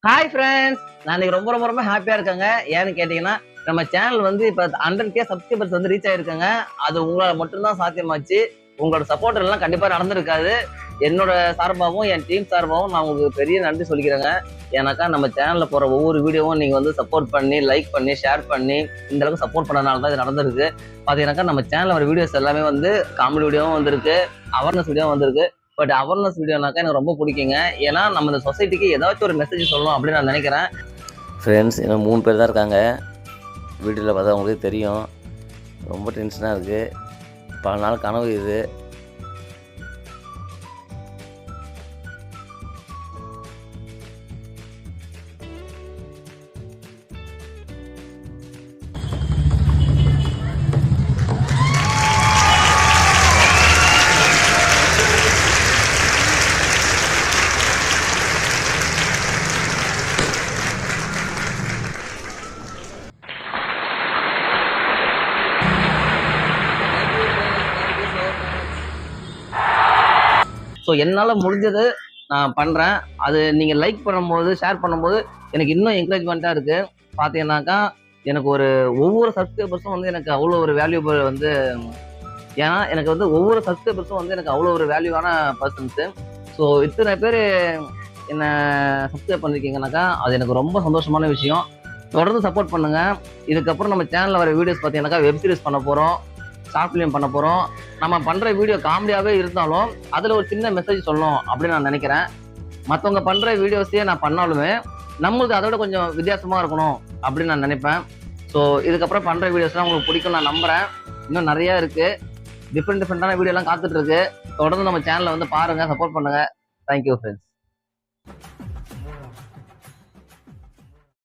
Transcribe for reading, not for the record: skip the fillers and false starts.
Hi friends, நான் இன்னைக்கு ரொம்ப ரொம்ப ரொம்ப ஹாப்பியா இருக்கேங்க. ஏன்னு கேட்டீங்கன்னா, நம்ம சேனல் வந்து இப்ப 100K சப்ஸ்கிரைபர்ஸ் வந்து ரீச் ஆயிருக்கங்க. அது உங்களால மட்டும்தான் சாத்தியமாச்சு. உங்களோட சப்போர்ட் எல்லாம் கண்டிப்பா நடந்திருக்காது. என்னோட சார்பாகவும் என் டீம் சார்பாகவும் நான் உங்களுக்கு பெரிய நன்றி சொல்லிக்கிறேங்க. ஏன்னாக்கா நம்ம சேனல்ல போற ஒவ்வொரு வீடியோவும் நீங்க வந்து சப்போர்ட் பண்ணி, லைக் பண்ணி, ஷேர் பண்ணி இந்த அளவுக்கு சப்போர்ட் பண்ணனால தான் இது நடந்திருக்கு. பாத்தீங்கன்னாக்கா நம்ம சேனல்ல வர வீடியோஸ் எல்லாமே வந்து காமெடி வீடியோவும் வந்திருக்கு, அவேர்னஸ் வீடியோவும் வந்திருக்கு. பட் அவேர்னஸ் வீடியோனாக்கா எனக்கு ரொம்ப பிடிக்குங்க. ஏன்னா நம்ம இந்த சொசைட்டிக்கு ஏதாச்சும் ஒரு மெசேஜ் சொல்லணும் அப்படின்னு நான் நினைக்கிறேன். ஃப்ரெண்ட்ஸ் இன்னும் 3 பேர் தான் இருக்காங்க. வீட்டில் பார்த்தா அவங்களுக்கு தெரியும். ரொம்ப டென்ஷனாக இருக்குது. பல நாள் கனவு இது. ஸோ என்னால் முடிஞ்சது நான் பண்ணுறேன். அது நீங்கள் லைக் பண்ணும்போது, ஷேர் பண்ணும்போது எனக்கு இன்னும் என்கரேஜ்மெண்ட்டாக இருக்குது. பார்த்தீங்கன்னாக்கா எனக்கு ஒவ்வொரு சப்ஸ்கிரைபர்ஸும் வந்து எனக்கு அவ்வளோ ஒரு வேல்யூபிள் வந்து, ஏன்னா எனக்கு வந்து ஒவ்வொரு சப்ஸ்கிரைபர்ஸும் வந்து எனக்கு அவ்வளோ ஒரு வேல்யூவான பர்சன்ஸு. ஸோ இத்தனை பேர் என்னை சப்ஸ்கிரைப் பண்ணியிருக்கீங்கனாக்கா அது எனக்கு ரொம்ப சந்தோஷமான விஷயம். தொடர்ந்து சப்போர்ட் பண்ணுங்கள். இதுக்கப்புறம் நம்ம சேனலில் வர வீடியோஸ் பார்த்தீங்கன்னாக்கா வெப் சீரிஸ் பண்ண போகிறோம், ஷார்ட் ஃபிலிம் பண்ண போகிறோம். நம்ம பண்ணுற வீடியோ காமெடியாகவே இருந்தாலும் அதில் ஒரு சின்ன மெசேஜ் சொல்லணும் அப்படின்னு நான் நினைக்கிறேன். மற்றவங்க பண்ணுற வீடியோஸையே நான் பண்ணாலுமே நம்மளுக்கு அதோட கொஞ்சம் வித்தியாசமாக இருக்கணும் அப்படின்னு நான் நினைப்பேன். ஸோ இதுக்கப்புறம் பண்ணுற வீடியோஸ்லாம் உங்களுக்கு பிடிக்கும் நான் நம்புகிறேன். இன்னும் நிறையா இருக்குது, டிஃப்ரெண்டான வீடியோலாம் காத்துட்ருக்கு. தொடர்ந்து நம்ம சேனலை வந்து பாருங்கள், சப்போர்ட் பண்ணுங்கள். Thank you friends.